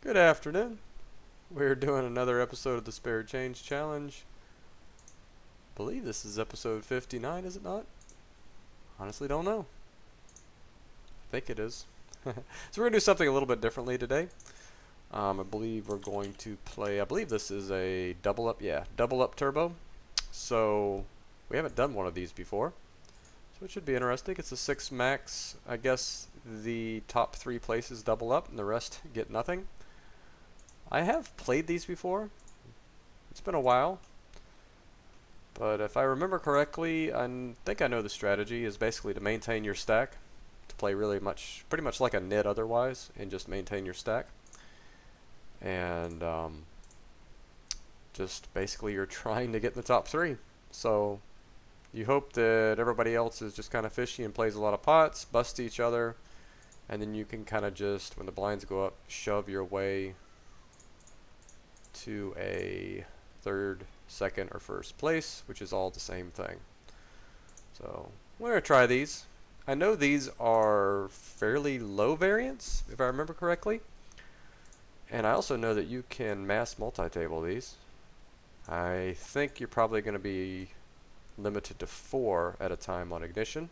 Good afternoon. We're doing another episode of the Spare Change Challenge. I believe this is episode 59, is it not? Honestly, don't know. I think it is. So we're going to do something a little bit differently today. I believe we're going to play, I believe this is a double up, yeah, double up turbo. So we haven't done one of these before. So it should be interesting. It's a 6 max. I guess the top 3 places double up and the rest get nothing. I have played these before. It's been a while. But if I remember correctly, I think I know the strategy is basically to maintain your stack, to play pretty much like a nit otherwise, and just maintain your stack. And just basically you're trying to get in the top 3. So you hope that everybody else is just kind of fishy and plays a lot of pots, bust each other, and then you can kind of just, when the blinds go up, shove your way to a third, second, or first place, which is all the same thing. So we're going to try these. I know these are fairly low variance, if I remember correctly. And I also know that you can mass multi-table these. I think you're probably going to be limited to 4 at a time on ignition.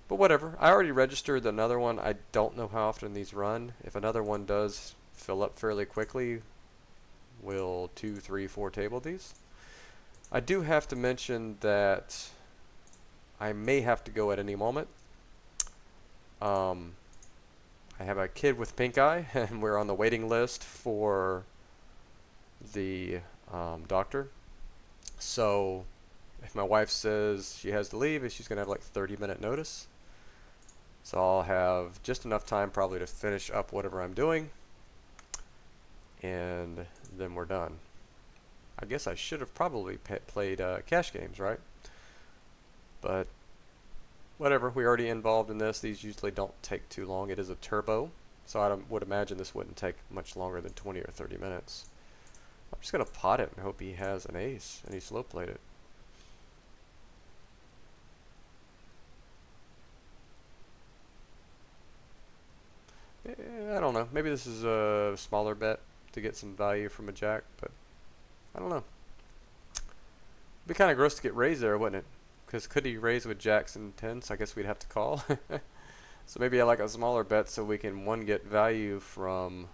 But whatever. I already registered another one. I don't know how often these run. If another one does fill up fairly quickly, we'll 2, 3, 4 table these. I do have to mention that I may have to go at any moment. I have a kid with pink eye, and we're on the waiting list for the doctor. So if my wife says she has to leave, she's going to have like 30-minute notice. So I'll have just enough time probably to finish up whatever I'm doing, and then we're done. I guess I should have probably played cash games, right? But whatever, we're already involved in this. These usually don't take too long. It is a turbo, so I would imagine this wouldn't take much longer than 20 or 30 minutes. I'm just going to pot it and hope he has an ace, and he slow played it. I don't know. Maybe this is a smaller bet to get some value from a jack, but I don't know. It'd be kind of gross to get raised there, wouldn't it? Because could he raise with jacks and tens? I guess we'd have to call. So maybe I like a smaller bet so we can, one, get value from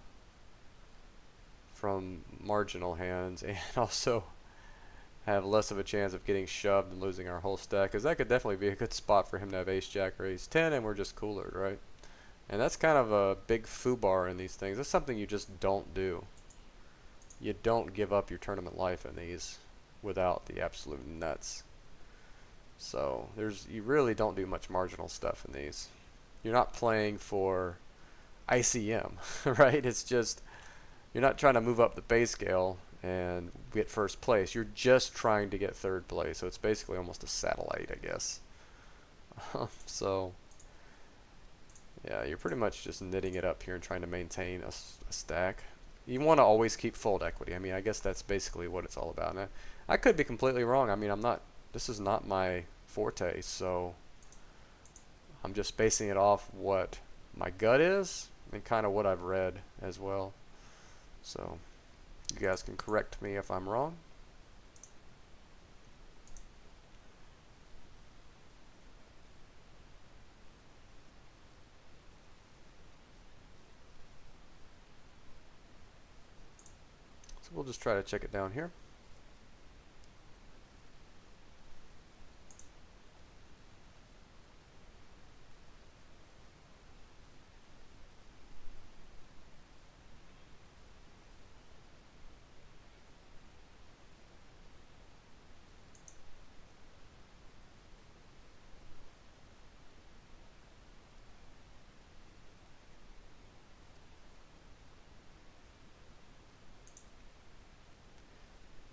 marginal hands, and also have less of a chance of getting shoved and losing our whole stack, because that could definitely be a good spot for him to have ace jack or ace 10, and we're just cooler, right? And that's kind of a big foobar in these things. That's something you just don't do. You don't give up your tournament life in these without the absolute nuts. So you really don't do much marginal stuff in these. You're not playing for ICM, right? It's just, you're not trying to move up the pay scale and get first place. You're just trying to get third place. So it's basically almost a satellite, I guess. So yeah, you're pretty much just knitting it up here and trying to maintain a stack. You want to always keep fold equity. I mean, I guess that's basically what it's all about. And I could be completely wrong. I mean, this is not my forte, so I'm just basing it off what my gut is and kind of what I've read as well. So you guys can correct me if I'm wrong. So we'll just try to check it down here.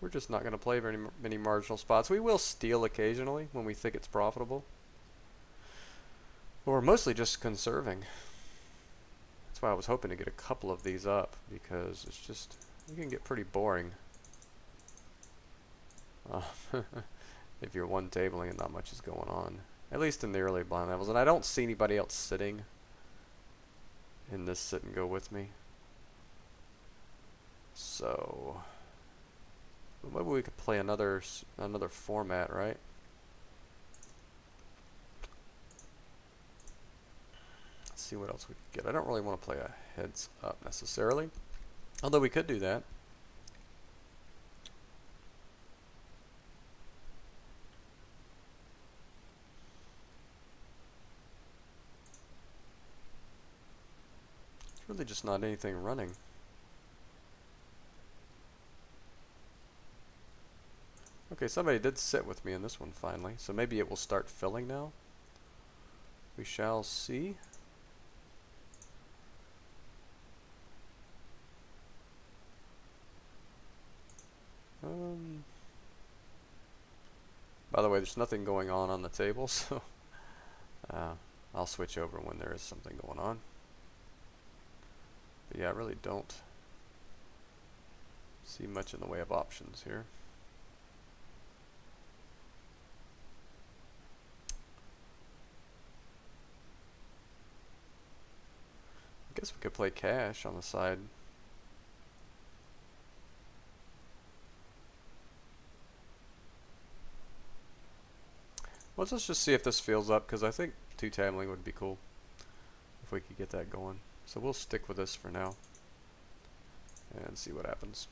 We're just not going to play very many marginal spots. We will steal occasionally when we think it's profitable. But we're mostly just conserving. That's why I was hoping to get a couple of these up, because it's just, you can get pretty boring. If you're one tabling and not much is going on. At least in the early blind levels. And I don't see anybody else sitting in this sit and go with me. So maybe we could play another format, right? Let's see what else we could get. I don't really want to play a heads up necessarily, although we could do that. It's really just not anything running. Okay, somebody did sit with me in this one finally, so maybe it will start filling now. We shall see. By the way, there's nothing going on the table, so I'll switch over when there is something going on. But yeah, I really don't see much in the way of options here. I guess we could play cash on the side. Let's just see if this fills up, because I think two-tabling would be cool if we could get that going. So we'll stick with this for now and see what happens.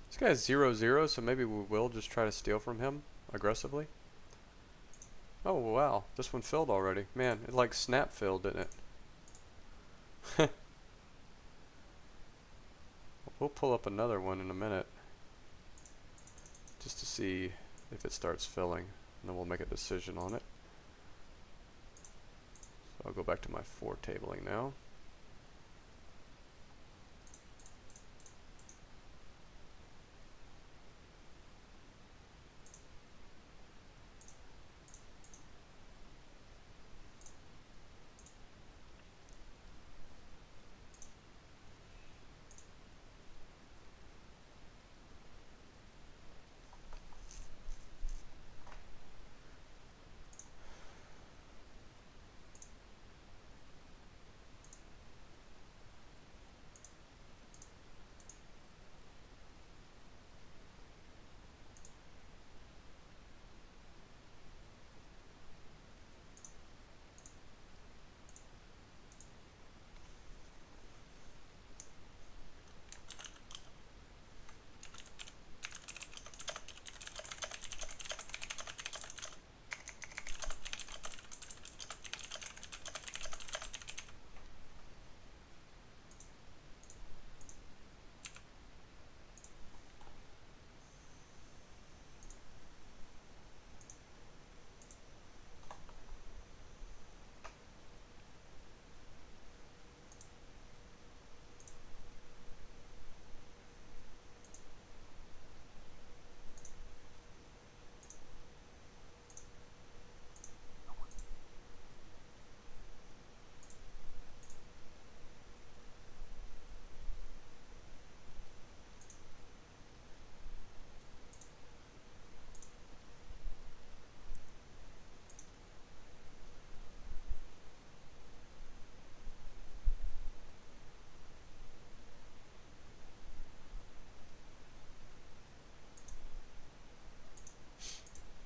This guy's 0-0, so maybe we will just try to steal from him aggressively. Oh wow, this one filled already. Man, it like snap filled, didn't it? We'll pull up another one in a minute just to see if it starts filling, and then we'll make a decision on it. So I'll go back to my 4 tabling now.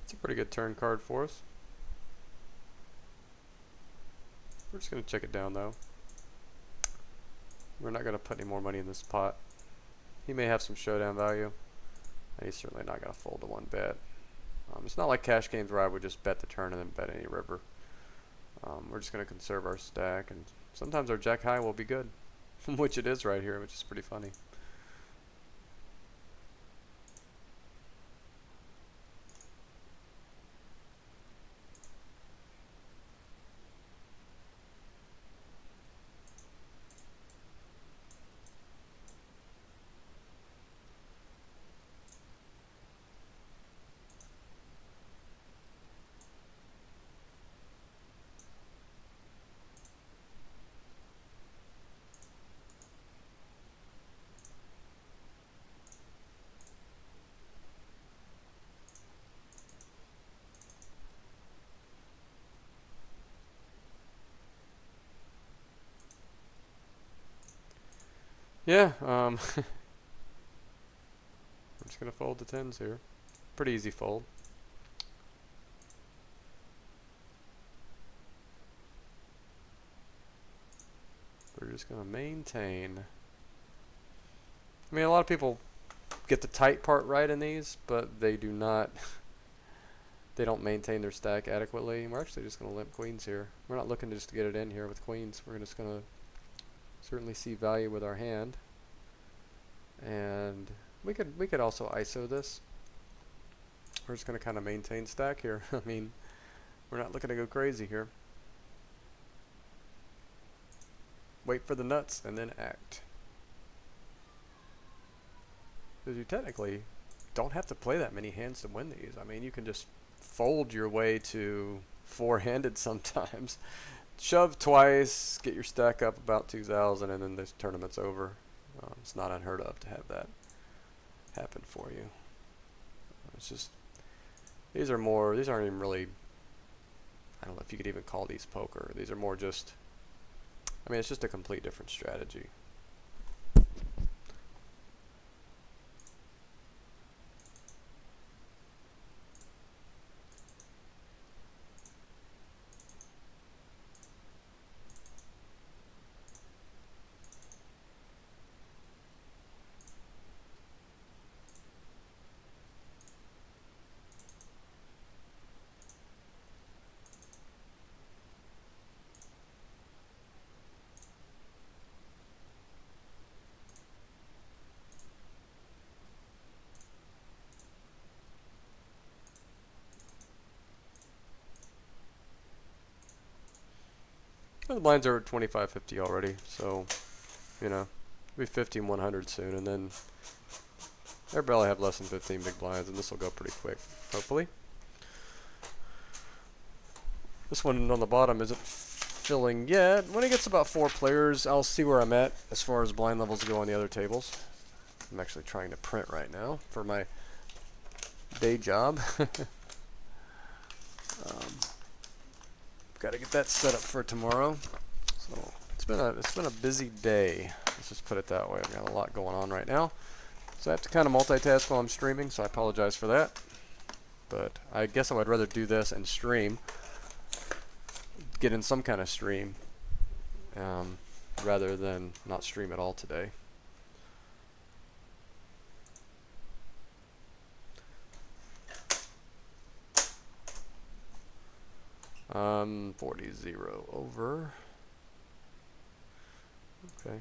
It's a pretty good turn card for us. We're just going to check it down though. We're not going to put any more money in this pot. He may have some showdown value, and he's certainly not going to fold to one bet. It's not like cash games where I would just bet the turn and then bet any river. We're just going to conserve our stack, and sometimes our jack high will be good, which it is right here, which is pretty funny. Yeah, I'm just going to fold the tens here. Pretty easy fold. We're just going to maintain. I mean, a lot of people get the tight part right in these, but they do not. They don't maintain their stack adequately. We're actually just going to limp queens here. We're not looking just to get it in here with queens. We're just going to certainly see value with our hand. And we could also ISO this. We're just going to kind of maintain stack here. I mean, we're not looking to go crazy here. Wait for the nuts and then act. Because you technically don't have to play that many hands to win these. I mean, you can just fold your way to four-handed sometimes. Shove twice, get your stack up about 2,000, and then this tournament's over. It's not unheard of to have that happen for you. It's just, these aren't even really, I don't know if you could even call these poker. These are more just, I mean, it's just a complete different strategy. The blinds are at 25.50 already, so, you know, it'll be 15,100 soon, and then everybody will have less than 15 big blinds, and this will go pretty quick, hopefully. This one on the bottom isn't filling yet. When it gets about 4 players, I'll see where I'm at as far as blind levels go on the other tables. I'm actually trying to print right now for my day job. Got to get that set up for tomorrow. So it's been a busy day. Let's just put it that way. I've got a lot going on right now, so I have to kind of multitask while I'm streaming. So I apologize for that. But I guess I would rather do this and stream, get in some kind of stream, rather than not stream at all today. 40-0 over. Okay.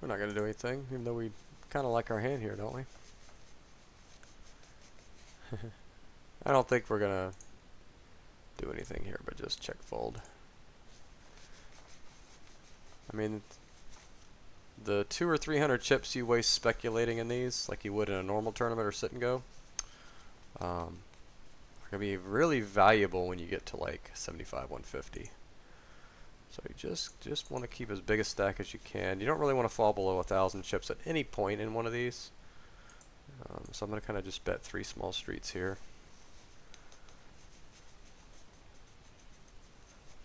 We're not going to do anything, even though we kind of like our hand here, don't we? I don't think we're going to do anything here, but just check fold. I mean, the 200 or 300 chips you waste speculating in these, like you would in a normal tournament or sit and go, are going to be really valuable when you get to like 75, 150. So you just want to keep as big a stack as you can. You don't really want to fall below 1,000 chips at any point in one of these. So I'm going to kind of just bet 3 small streets here.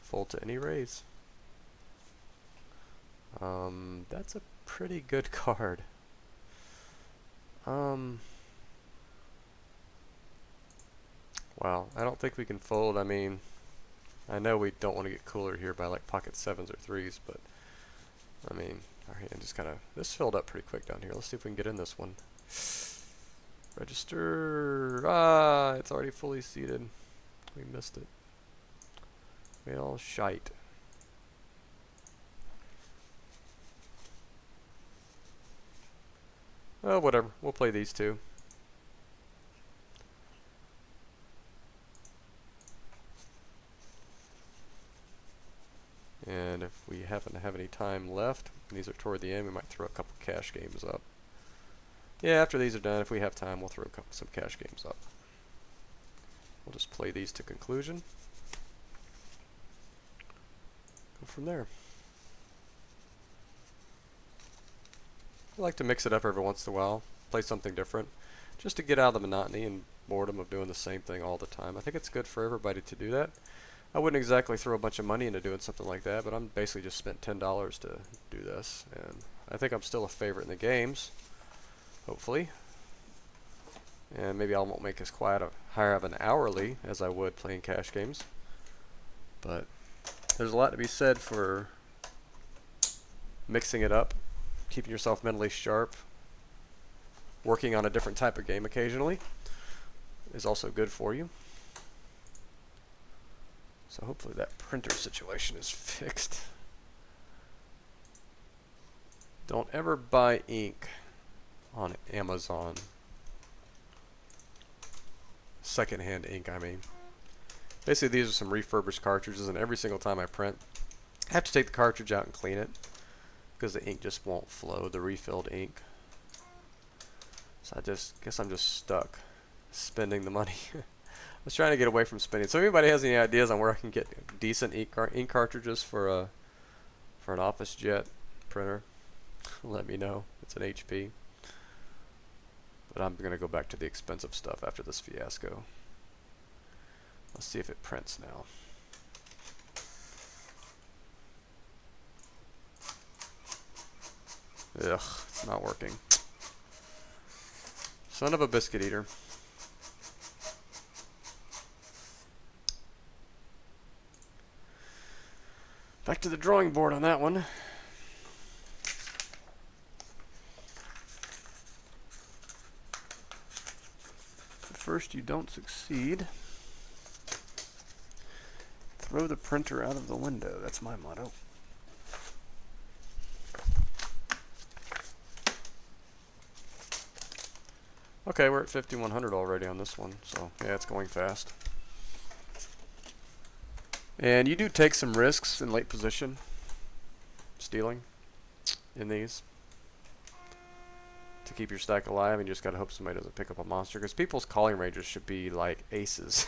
Fold to any raise. That's a pretty good card. Wow, I don't think we can fold. I mean, I know we don't want to get cooler here by like pocket 7s or 3s, but I mean, our hand just kind of, this filled up pretty quick down here. Let's see if we can get in this one. Register. Ah, it's already fully seated. We missed it. Well, shite. Oh, whatever. We'll play these two. And if we happen to have any time left, and these are toward the end, we might throw a couple cash games up. Yeah, after these are done, if we have time, we'll throw some cash games up. We'll just play these to conclusion. Go from there. I like to mix it up every once in a while, play something different, just to get out of the monotony and boredom of doing the same thing all the time. I think it's good for everybody to do that. I wouldn't exactly throw a bunch of money into doing something like that, but I'm basically just spent $10 to do this, and I think I'm still a favorite in the games, hopefully. And maybe I won't make as higher of an hourly as I would playing cash games, but there's a lot to be said for mixing it up, keeping yourself mentally sharp, working on a different type of game occasionally is also good for you. So hopefully that printer situation is fixed. Don't ever buy ink on Amazon. Secondhand ink, I mean. Basically, these are some refurbished cartridges, and every single time I print, I have to take the cartridge out and clean it because the ink just won't flow, the refilled ink. So I guess I'm just stuck spending the money. I was trying to get away from spending. So if anybody has any ideas on where I can get decent ink cartridges for an Office Jet printer, let me know. It's an HP. But I'm going to go back to the expensive stuff after this fiasco. Let's see if it prints now. Ugh, it's not working. Son of a biscuit eater. Back to the drawing board on that one. If first you don't succeed, throw the printer out of the window. That's my motto. Okay, we're at 5100 already on this one, so yeah, it's going fast. And you do take some risks in late position, stealing in these, to keep your stack alive, and you just gotta hope somebody doesn't pick up a monster, because people's calling ranges should be like aces.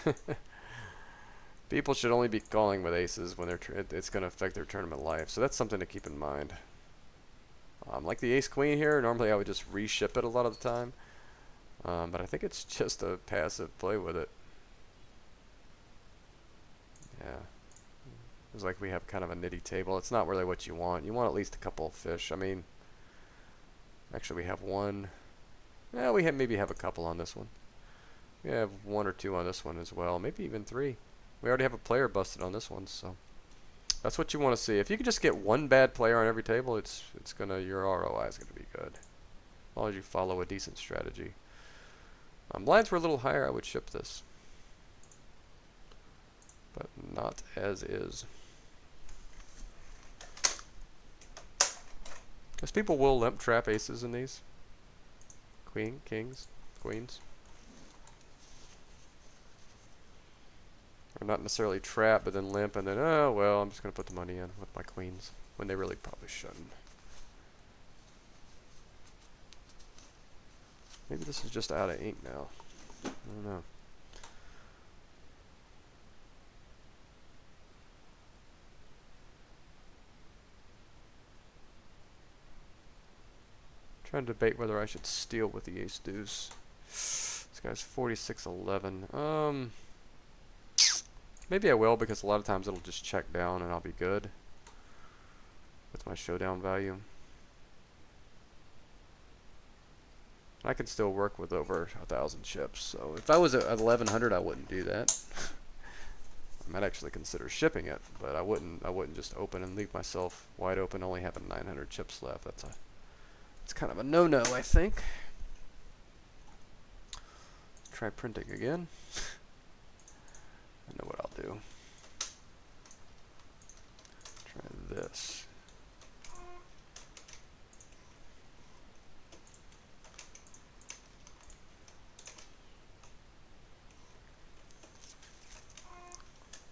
People should only be calling with aces when it's gonna affect their tournament life, so that's something to keep in mind. Like the ace queen here, normally I would just reship it a lot of the time, but I think it's just a passive play with it. Yeah. It's like we have kind of a nitty table. It's not really what you want. You want at least a couple of fish. I mean, actually we have one. Yeah, we maybe have a couple on this one. We have one or two on this one as well. Maybe even three. We already have a player busted on this one, so that's what you want to see. If you could just get one bad player on every table, your ROI is gonna be good, as long as you follow a decent strategy. Blinds were a little higher, I would ship this, but not as is. Because people will limp trap aces in these. Queen, kings, queens. Or not necessarily trap, but then limp, and then, oh, well, I'm just going to put the money in with my queens, when they really probably shouldn't. Maybe this is just out of ink now. I don't know. Trying to debate whether I should steal with the ace deuce. This guy's 46-11. Maybe I will, because a lot of times it'll just check down and I'll be good with my showdown value. I can still work with over 1,000 chips. So if I was at 1,100, I wouldn't do that. I might actually consider shipping it, but I wouldn't. I wouldn't just open and leave myself wide open, only having 900 chips left. It's kind of a no-no, I think. Try printing again. I know what I'll do. Try this.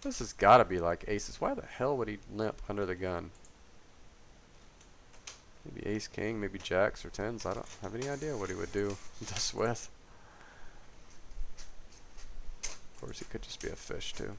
This has got to be like aces. Why the hell would he limp under the gun? Maybe ace king, maybe jacks or tens. I don't have any idea what he would do this with. Of course, he could just be a fish too.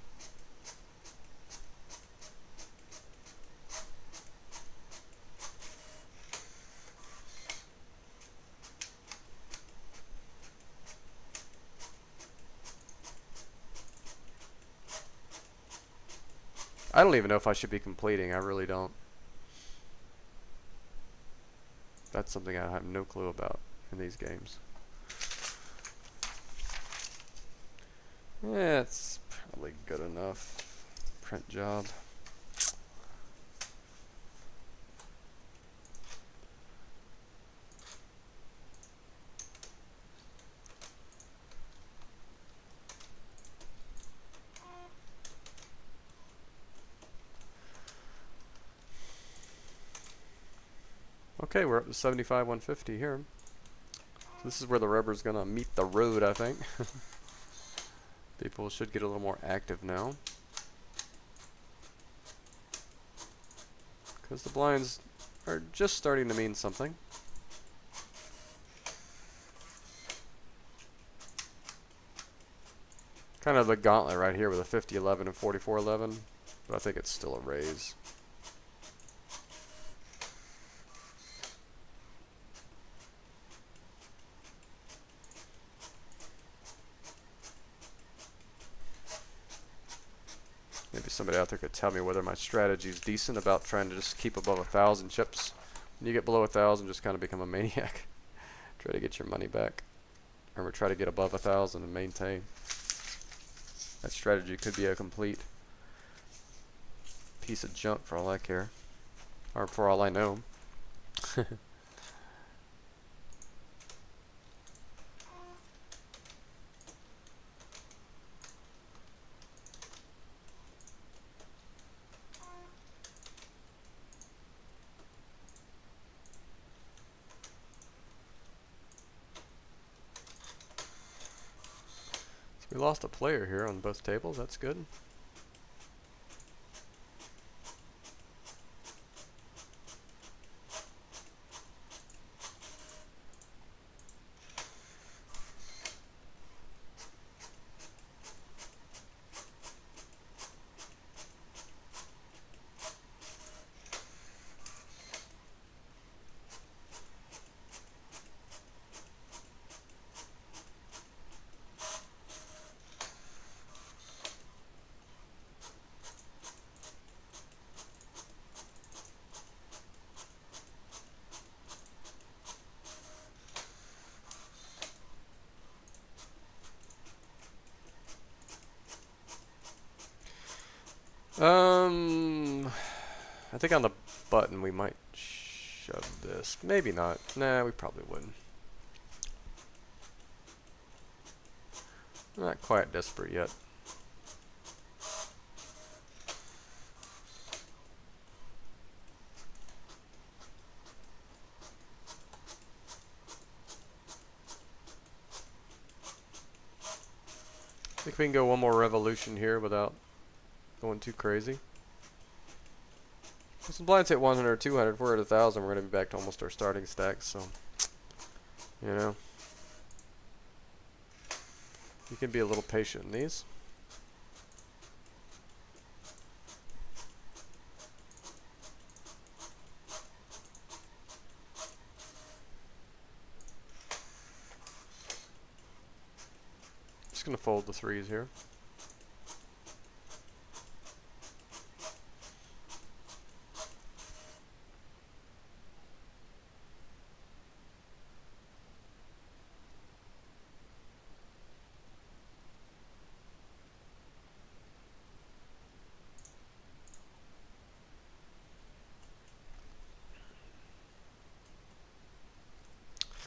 I don't even know if I should be completing. I really don't. That's something I have no clue about in these games. Yeah, it's probably good enough. Print job. Okay, we're up to 75, 150 here. So this is where the rubber's gonna meet the road, I think. People should get a little more active now, because the blinds are just starting to mean something. Kind of the gauntlet right here with a 50-11 and 44-11, but I think it's still a raise. Maybe somebody out there could tell me whether my strategy is decent about trying to just keep above 1,000 chips. When you get below 1,000, just kind of become a maniac. Try to get your money back. Or try to get above 1,000 and maintain. That strategy could be a complete piece of junk for all I care. Or for all I know. We lost a player here on both tables. That's good. I think on the button we might shove this. Maybe not. Nah, we probably wouldn't. Not quite desperate yet. I think we can go one more revolution here without going too crazy. If some blinds hit 100 or 200, if we're at 1,000, we're going to be back to almost our starting stack, so, you know. You can be a little patient in these. Just going to fold the threes here.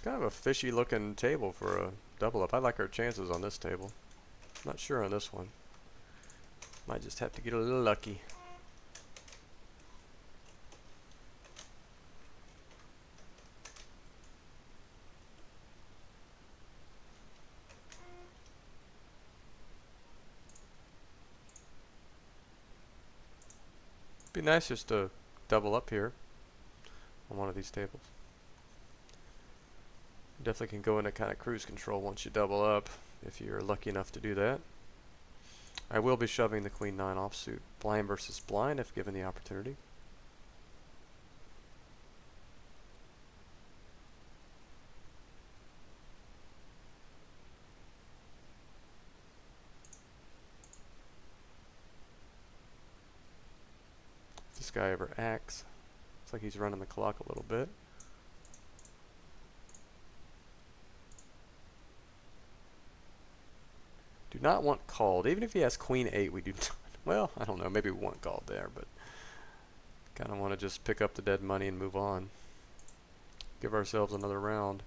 kind of a fishy looking table for a double up. I like our chances on this table. Not sure on this one. Might just have to get a little lucky. Be nice just to double up here on one of these tables. You definitely can go into kind of cruise control once you double up, if you're lucky enough to do that. I will be shoving the Queen 9 offsuit. Blind versus blind if given the opportunity. If this guy ever acts, looks like he's running the clock a little bit. Do not want called. Even if he has Queen 8, we do not. Well, I don't know. Maybe we want called there, but kind of want to just pick up the dead money and move on. Give ourselves another round.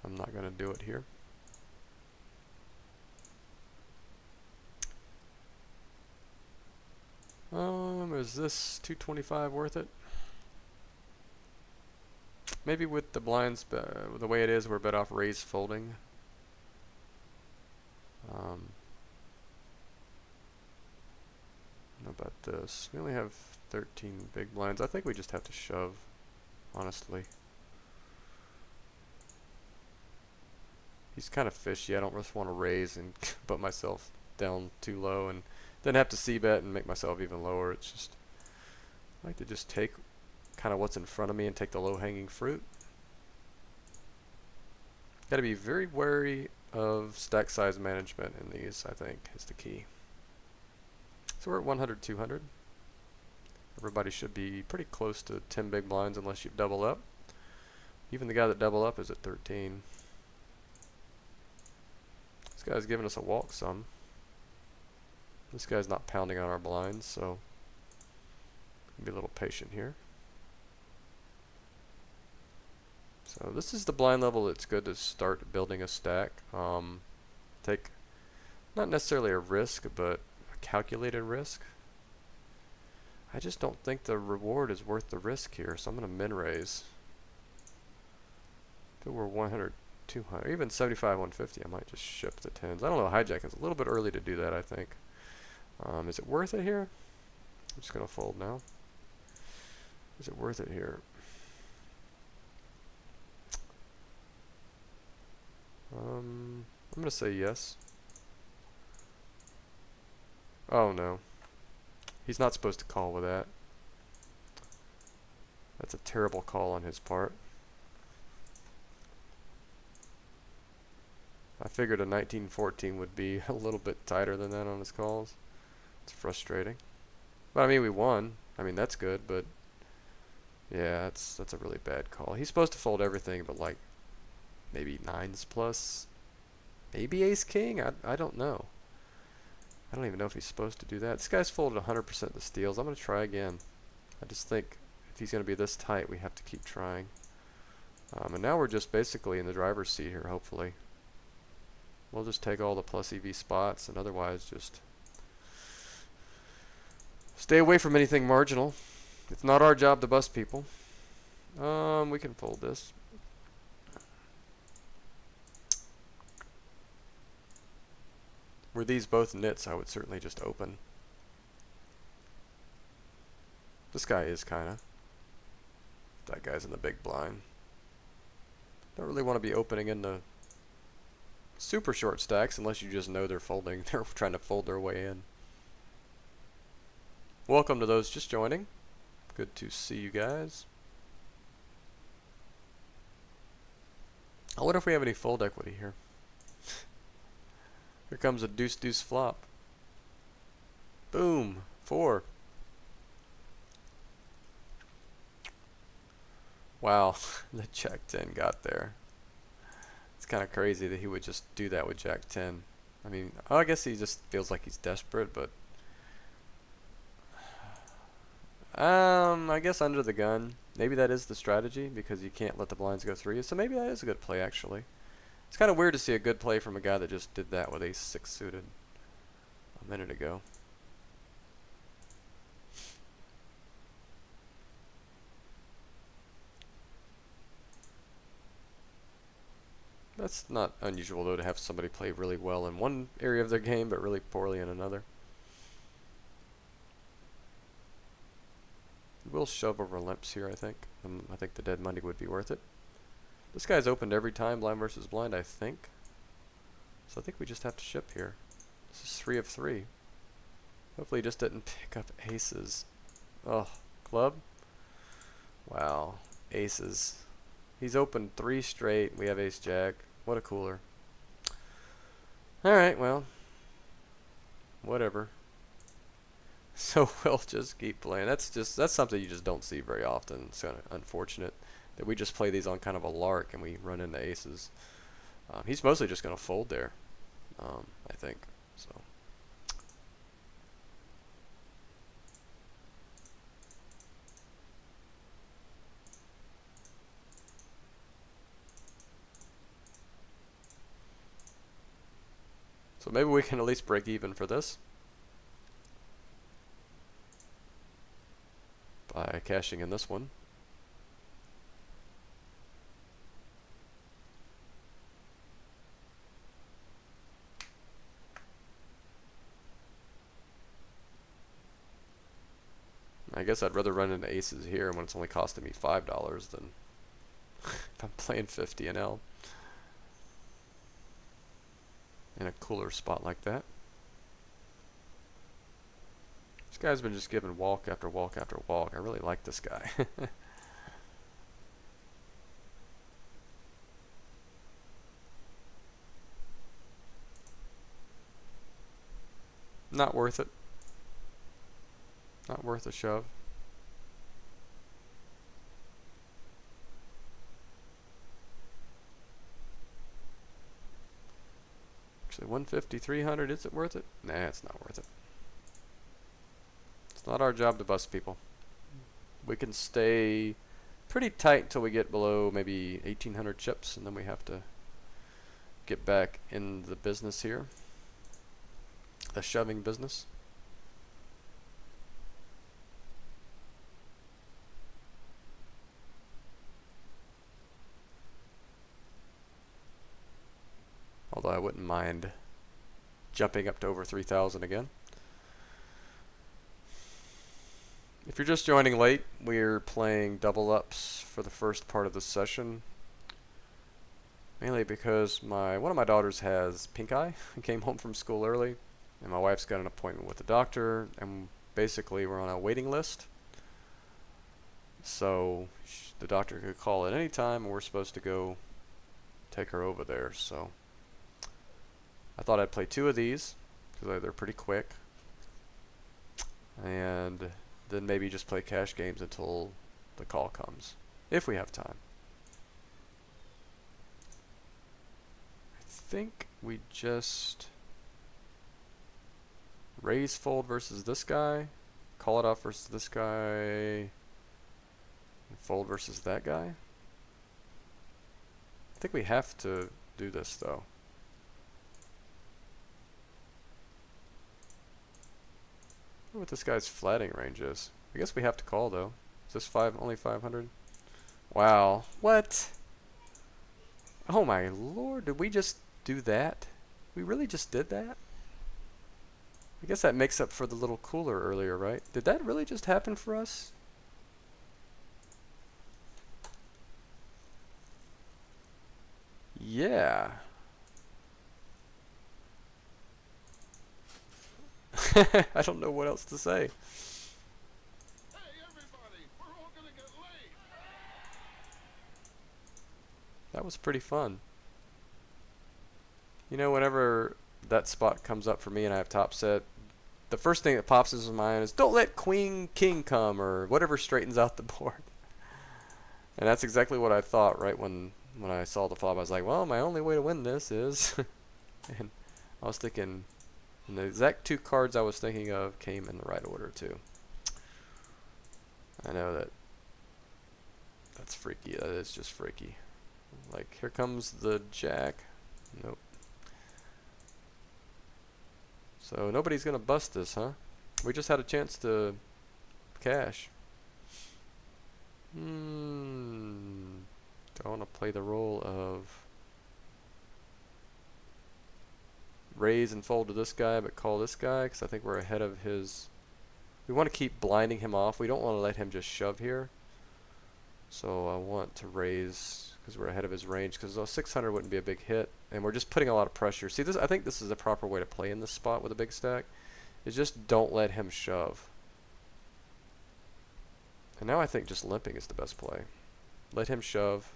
I'm not going to do it here. Is this 225 worth it? Maybe with the blinds the way it is, we're better off raise folding. How about this? We only have 13 big blinds. I think we just have to shove, honestly. He's kind of fishy. I don't just want to raise and put myself down too low and then have to c-bet and make myself even lower. It's just, I like to just take kind of what's in front of me and take the low-hanging fruit. Got to be very wary of stack size management in these, I think, is the key. So we're at 100, 200. Everybody should be pretty close to 10 big blinds unless you double up. Even the guy that double up is at 13. This guy's giving us a walk some. This guy's not pounding on our blinds, so be a little patient here. So this is the blind level that's good to start building a stack. Take not necessarily a risk, but a calculated risk. I just don't think the reward is worth the risk here, so I'm going to min raise. If it were 100, 200, even 75, 150, I might just ship the tens. I don't know, hijack is a little bit early to do that, I think. Is it worth it here? I'm just going to fold now. Is it worth it here? I'm going to say yes. Oh no. He's not supposed to call with that. That's a terrible call on his part. I figured a 1914 would be a little bit tighter than that on his calls. It's frustrating. But I mean, we won. I mean, that's good, but yeah, that's a really bad call. He's supposed to fold everything but like maybe nines plus, maybe ace king. I don't know. I don't even know if he's supposed to do that. This guy's folded 100% of the steals. I'm going to try again. I just think if he's going to be this tight, we have to keep trying. And now we're just basically in the driver's seat here, hopefully. We'll just take all the plus EV spots and otherwise just stay away from anything marginal. It's not our job to bust people. We can fold this. Were these both nits, I would certainly just open. This guy is kinda. That guy's in the big blind. Don't really want to be opening in the super short stacks unless you just know they're folding. They're trying to fold their way in. Welcome to those just joining. Good to see you guys. I wonder if we have any fold equity here. Here comes a deuce-deuce flop. Boom. 4. Wow. The Jack 10 got there. It's kind of crazy that he would just do that with Jack 10. I mean, I guess he just feels like he's desperate, but I guess under the gun. Maybe that is the strategy because you can't let the blinds go through you. So maybe that is a good play actually. It's kind of weird to see a good play from a guy that just did that with ace-6 suited a minute ago. That's not unusual though to have somebody play really well in one area of their game but really poorly in another. We'll shove over limps here, I think. I think the dead money would be worth it. This guy's opened every time, blind versus blind, I think. So I think we just have to ship here. This is 3 of 3. Hopefully he just didn't pick up aces. Oh, club? Wow, aces. He's opened 3 straight. We have ace-jack. What a cooler. Alright, well, whatever. So we'll just keep playing. That's something you just don't see very often. It's kind of unfortunate that we just play these on kind of a lark and we run into aces. He's mostly just going to fold there, I think. So maybe we can at least break even for this by cashing in this one. I guess I'd rather run into aces here when it's only costing me $5 than if I'm playing 50 and L in a cooler spot like that. This guy's been just giving walk after walk after walk. I really like this guy. Not worth it. Not worth a shove. Actually, 150, 300, is it worth it? Nah, it's not worth it. It's not our job to bust people. We can stay pretty tight until we get below maybe 1,800 chips, and then we have to get back in the business here. The shoving business. Although I wouldn't mind jumping up to over 3,000 again. If you're just joining late, we're playing double ups for the first part of the session. Mainly because one of my daughters has pink eye and came home from school early, and my wife's got an appointment with the doctor, and basically we're on a waiting list. So the doctor could call at any time, and we're supposed to go take her over there. So I thought I'd play 2 of these because they're pretty quick, and then maybe just play cash games until the call comes, if we have time. I think we just raise fold versus this guy, call it off versus this guy, and fold versus that guy. I think we have to do this though. I wonder what this guy's flatting range is. I guess we have to call though. Is this only 500? Wow. What? Oh my lord, did we just do that? We really just did that? I guess that makes up for the little cooler earlier, right? Did that really just happen for us? Yeah. I don't know what else to say. Hey everybody, we're all gonna get laid. That was pretty fun. You know, whenever that spot comes up for me and I have top set, the first thing that pops into my mind is don't let queen king come or whatever straightens out the board. And that's exactly what I thought right when I saw the flop. I was like, well, my only way to win this is and I was thinking, and the exact 2 cards I was thinking of came in the right order too. I know that's freaky. That is just freaky. Like, here comes the jack. Nope. So nobody's gonna bust this, huh? We just had a chance to cash. Do I want to play the role of raise and fold to this guy, but call this guy? Because I think we're ahead of his... We want to keep blinding him off. We don't want to let him just shove here. So I want to raise because we're ahead of his range, because 600 wouldn't be a big hit, and we're just putting a lot of pressure. See, this, I think this is the proper way to play in this spot with a big stack, is just don't let him shove. And now I think just limping is the best play. Let him shove,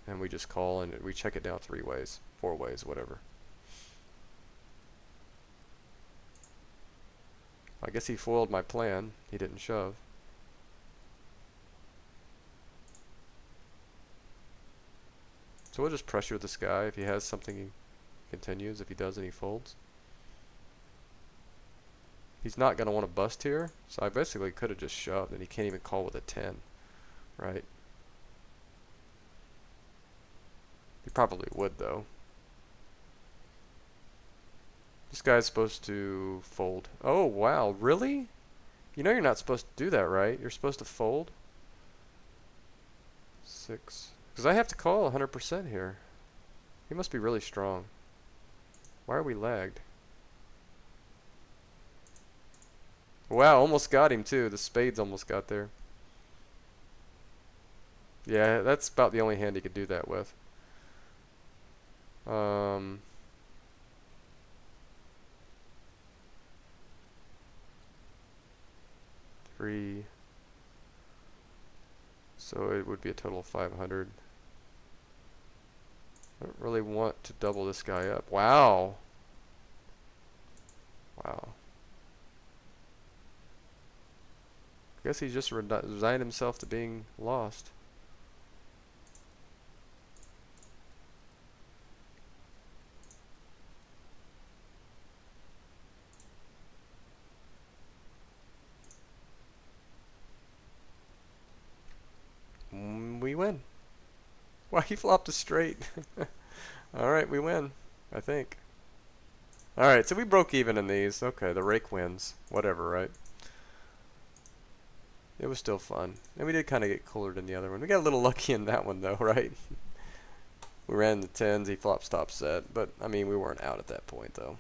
and we just call, and we check it down 3 ways, 4 ways, whatever. I guess he foiled my plan. He didn't shove. So we'll just pressure this guy. If he has something, he continues. If he doesn't, he folds. He's not going to want to bust here, so I basically could have just shoved, and he can't even call with a 10, right? He probably would, though. This guy's supposed to fold. Oh, wow, really? You know you're not supposed to do that, right? You're supposed to fold. 6. Because I have to call 100% here. He must be really strong. Why are we lagged? Wow, almost got him too. The spades almost got there. Yeah, that's about the only hand he could do that with. 3. So it would be a total of 500. I don't really want to double this guy up. Wow. Wow. I guess he just resigned himself to being lost. We win. Wow, he flopped a straight. Alright, we win. I think. Alright, so we broke even in these. Okay, the rake wins. Whatever, right? It was still fun. And we did kind of get cooler than the other one. We got a little lucky in that one, though, right? We ran the 10s, he flop stop set. But, I mean, we weren't out at that point, though.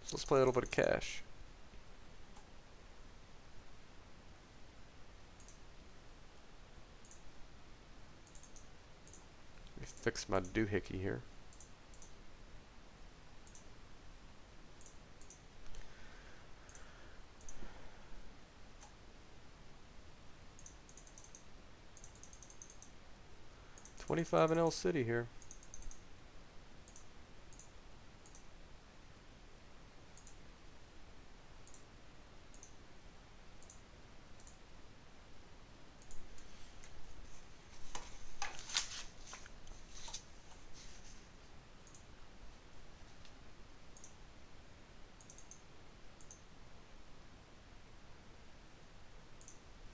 So let's play a little bit of cash. Let me fix my doohickey here. $25 in L City here.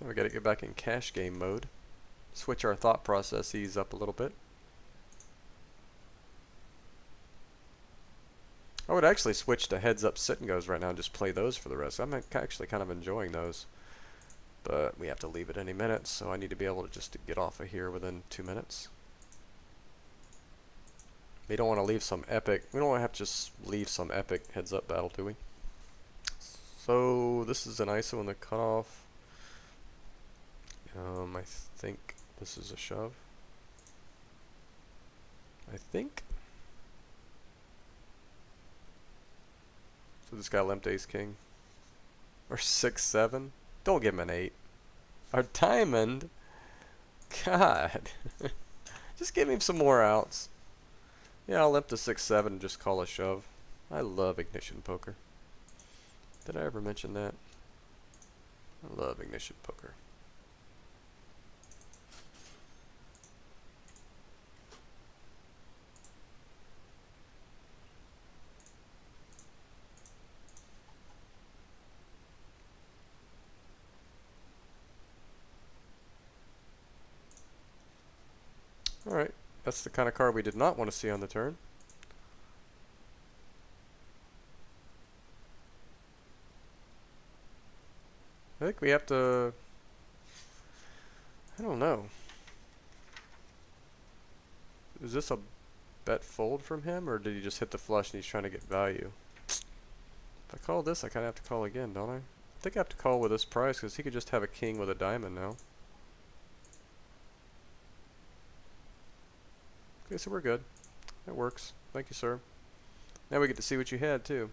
Now we gotta get back in cash game mode. Switch our thought processes up a little bit. I would actually switch to heads up sit and goes right now and just play those for the rest. I'm actually kind of enjoying those. But we have to leave it any minute, so I need to be able to just to get off of here within 2 minutes. We don't want to leave some epic, we don't want to have to just leave some epic heads up battle, do we? So this is an ISO in the cutoff. I think this is a shove. I think. So this guy limped ace king. Or 6-7. Don't give him an 8. Our diamond. God. Just give him some more outs. Yeah, I'll limp to 6-7 and just call a shove. I love ignition poker. Did I ever mention that? I love ignition poker. That's the kind of card we did not want to see on the turn. I think we have to... I don't know. Is this a bet fold from him, or did he just hit the flush and he's trying to get value? If I call this, I kind of have to call again, don't I? I think I have to call with this price because he could just have a king with a diamond now. Okay, so we're good. That works. Thank you, sir. Now we get to see what you had, too.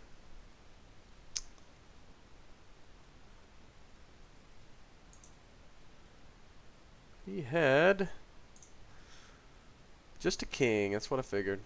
He had just a king. That's what I figured.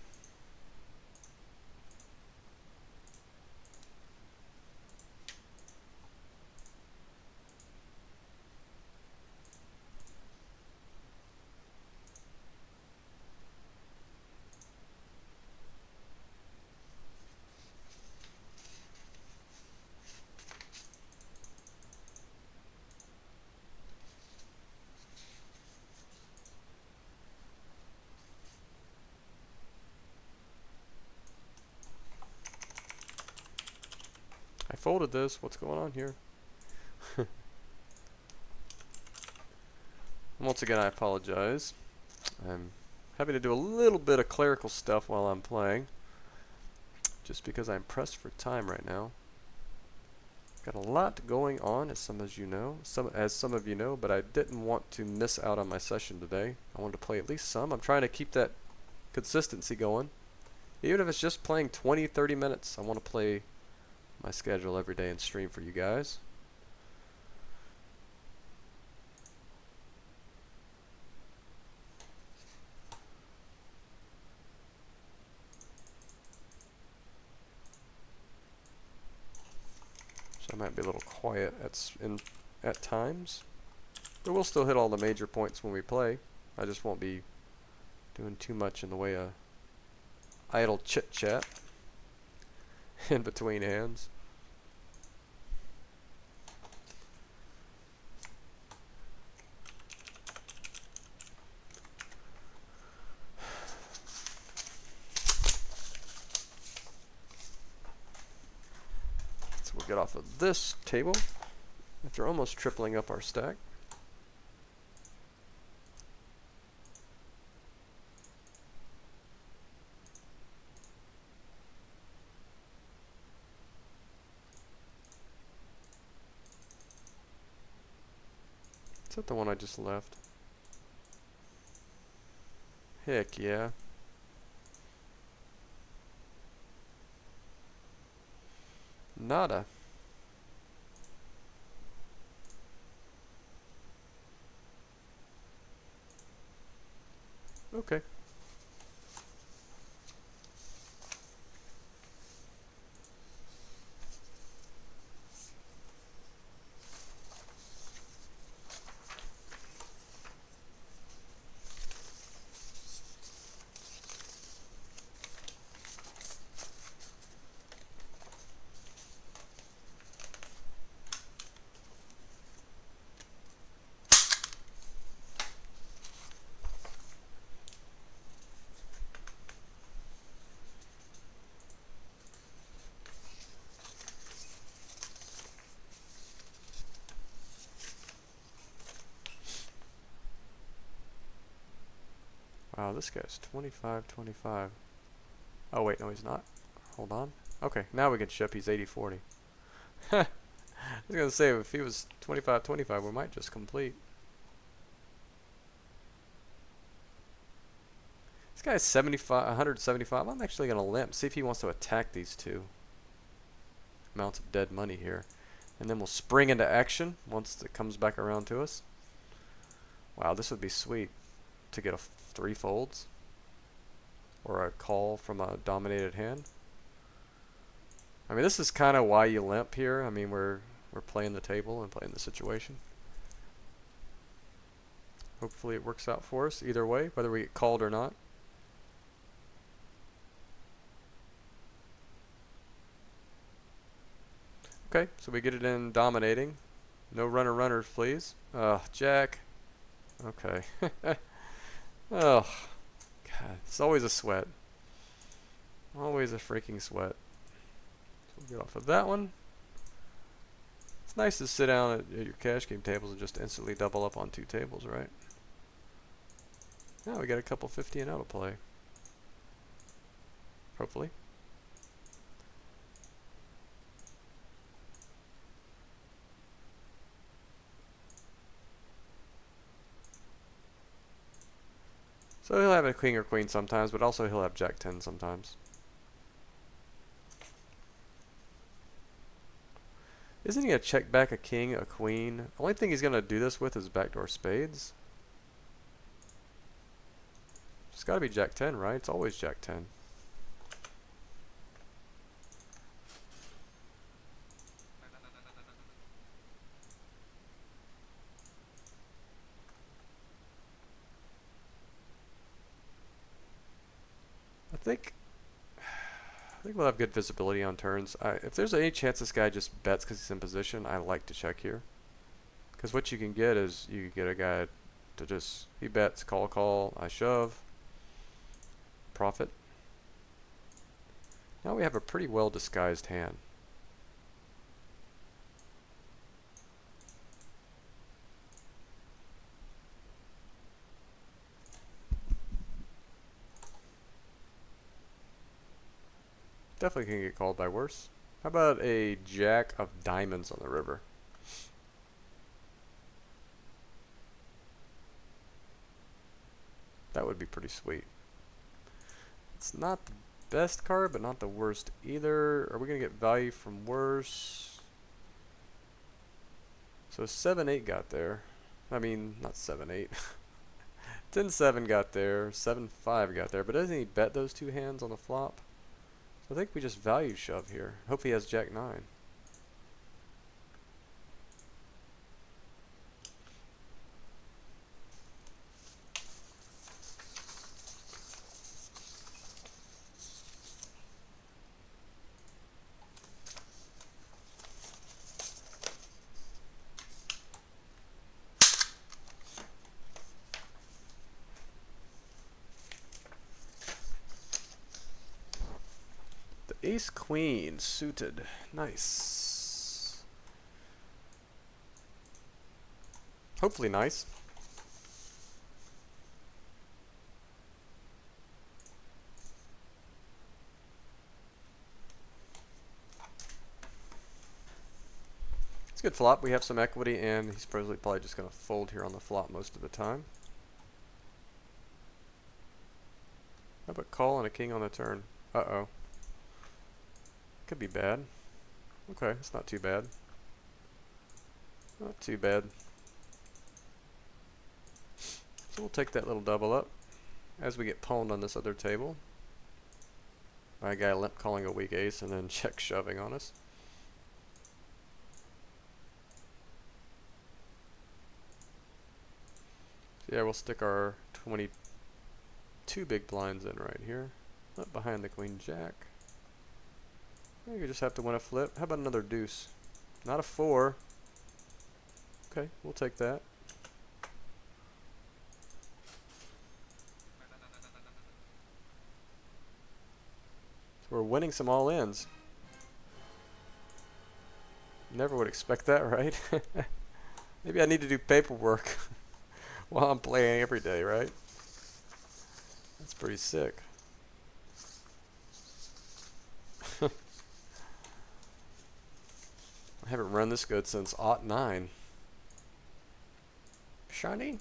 I folded this. What's going on here? Once again, I apologize. I'm having to do a little bit of clerical stuff while I'm playing, just because I'm pressed for time right now. Got a lot going on, as some of you know, but I didn't want to miss out on my session today. I wanted to play at least some. I'm trying to keep that consistency going. Even if it's just playing 20, 30 minutes, I want to play my schedule every day and stream for you guys. So I might be a little quiet at times, but we'll still hit all the major points when we play. I just won't be doing too much in the way of idle chit chat in between hands. So we'll get off of this table after almost tripling up our stack. Is that the one I just left? Heck yeah. Nada. Okay. Wow, this guy's 25, 25. Oh wait, no he's not. Hold on. Okay, now we can ship. He's 80, 40. I was gonna say, if he was 25, 25, we might just complete. This guy's 75, 175. I'm actually gonna limp. See if he wants to attack these two amounts of dead money here. And then we'll spring into action once it comes back around to us. Wow, this would be sweet to get a 3 folds or a call from a dominated hand. I mean, this is kind of why you limp here. I mean, we're playing the table and playing the situation. Hopefully it works out for us either way, whether we get called or not. Okay, so we get it in dominating. No runners, please. Jack. Okay. Oh, It's always a sweat. Always a freaking sweat. So we'll get off of that one. It's nice to sit down at your cash game tables and just instantly double up on two tables, right? Now we got a couple 50 and out to play. Hopefully. So he'll have a king or queen sometimes, but also he'll have jack 10 sometimes. Isn't he gonna check back a king, a queen? Only thing he's gonna do this with is backdoor spades. It's gotta be jack 10, right? It's always jack 10. I think we'll have good visibility on turns. If there's any chance this guy just bets because he's in position, I like to check here. Because what you can get is you get a guy to just, he bets, call, I shove, profit. Now we have a pretty well disguised hand. Definitely can get called by worse. How about a jack of diamonds on the river? That would be pretty sweet. It's not the best card, but not the worst either. Are we going to get value from worse? So 7-8 got there. I mean, not 7-8. 10-7 got there. 7-5 got there. But doesn't he bet those two hands on the flop? So I think we just value shove here. Hope he has jack 9. Ace queen suited. Nice. Hopefully nice. It's a good flop. We have some equity, and he's probably just going to fold here on the flop most of the time. How about call and a king on the turn? Uh-oh. Could be bad. Okay, it's not too bad. Not too bad. So we'll take that little double up as we get pwned on this other table by a guy limp calling a weak ace and then check shoving on us. So yeah, we'll stick our 22 big blinds in right here, up behind the queen jack. You just have to win a flip. How about another deuce? Not a 4. Okay, we'll take that. So we're winning some all-ins. Never would expect that, right? Maybe I need to do paperwork while I'm playing every day, right? That's pretty sick. I haven't run this good since '09. Shiny?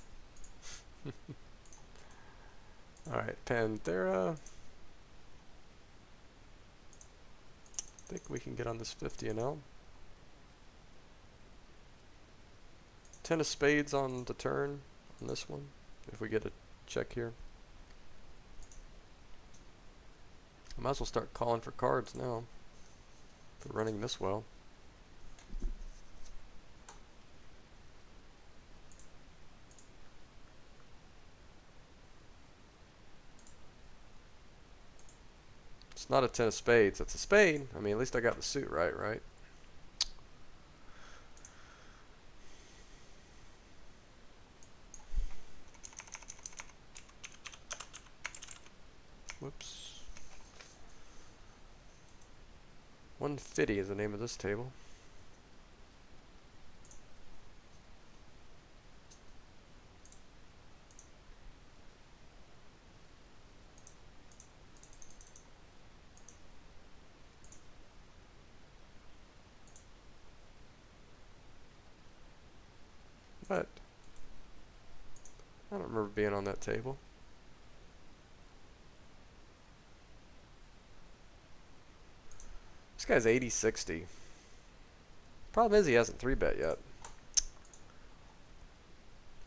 Alright, Panthera. I think we can get on this 50 and L. 10 of spades on the turn on this one, if we get a check here. I might as well start calling for cards now for running this well. It's not a 10 of spades. It's a spade. I mean, at least I got the suit right, right? 150 is the name of this table. But I don't remember being on that table. This guy's 80-60. Problem is he hasn't 3-bet yet.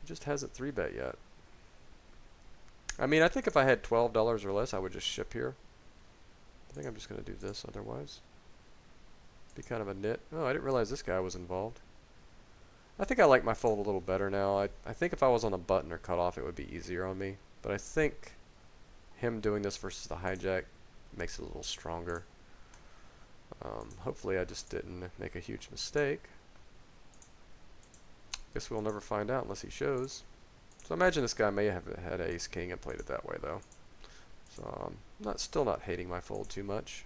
He just hasn't 3-bet yet. I mean, I think if I had $12 or less, I would just ship here. I think I'm just going to do this otherwise. Be kind of a nit. Oh, I didn't realize this guy was involved. I think I like my fold a little better now. I think if I was on a button or cutoff, it would be easier on me. But I think him doing this versus the hijack makes it a little stronger. Hopefully I just didn't make a huge mistake. Guess we'll never find out unless he shows. So I imagine this guy may have had ace king and played it that way though. So I'm still not hating my fold too much.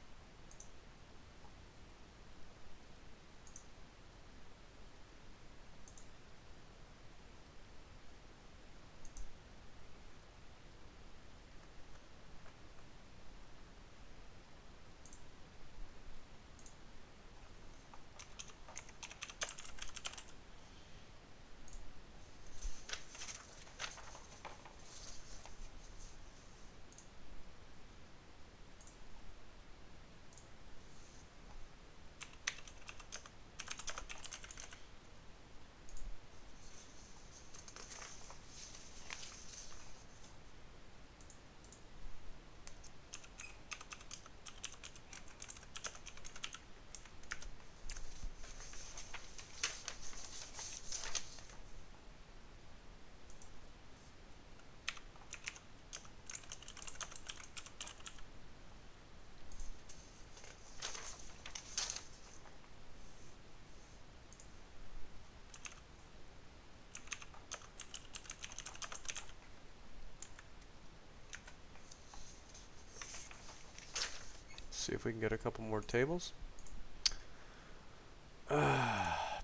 See if we can get a couple more tables.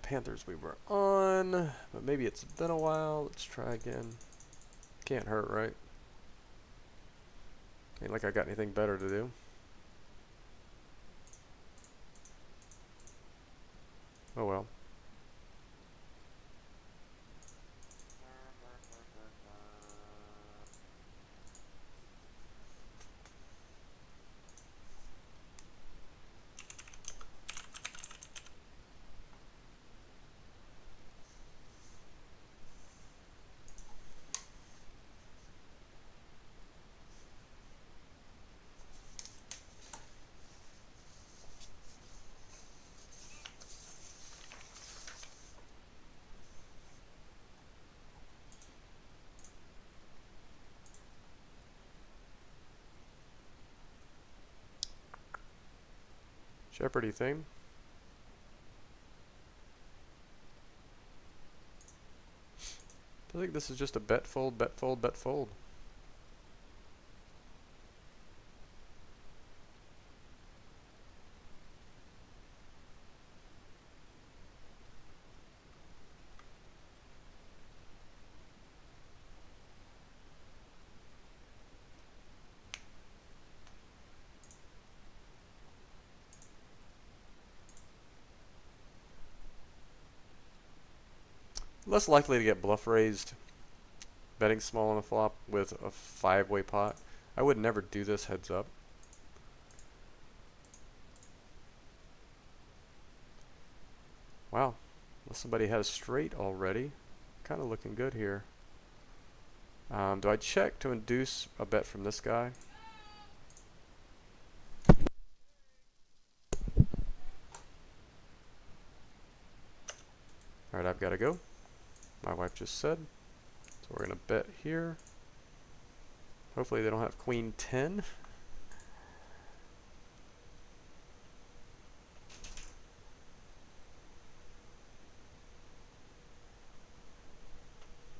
Panthers we were on, but maybe it's been a while. Let's try again. Can't hurt, right? Ain't like I got anything better to do. Oh well. Jeopardy theme. I think this is just a bet fold, bet fold, bet fold. Less likely to get bluff raised betting small on the flop with a 5-way pot. I would never do this heads up. Wow, unless somebody has straight already. Kind of looking good here. Do I check to induce a bet from this guy? Alright, I've got to go. My wife just said. So we're going to bet here. Hopefully they don't have queen 10.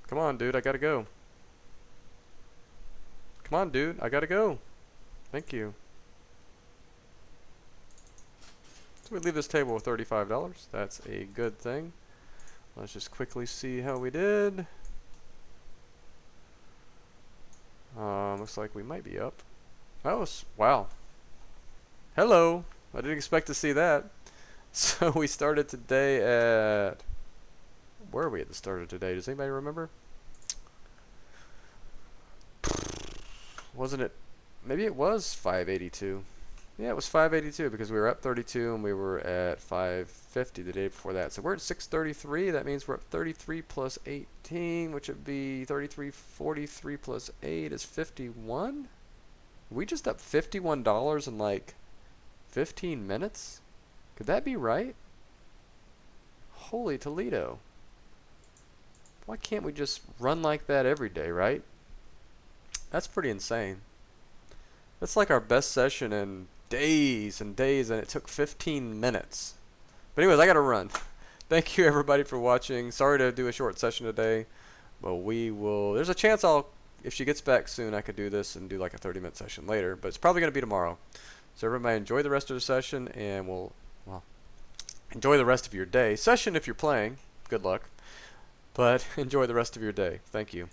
Come on, dude, I gotta go. Come on, dude, I gotta go. Thank you. We leave this table with $35. That's a good thing. Let's just quickly see how we did. Looks like we might be up. Oh, wow. Hello. I didn't expect to see that. So we started today at... Where are we at the start of today? Does anybody remember? Wasn't it... Maybe it was 582. Yeah, it was 582 because we were up 32 and we were at 550 the day before that. So we're at 633. That means we're up 33 plus 18, which would be 33. 43 plus 8 is 51. We just up $51 in like 15 minutes? Could that be right? Holy Toledo. Why can't we just run like that every day, right? That's pretty insane. That's like our best session in days and days, and it took 15 minutes. But anyways, I gotta run. Thank you everybody for watching. Sorry to do a short session today, but we will. There's a chance if she gets back soon, I could do this and do like a 30-minute session later. But it's probably gonna be tomorrow. So everybody enjoy the rest of the session, and well, enjoy the rest of your day. Session if you're playing. Good luck. But enjoy the rest of your day. Thank you.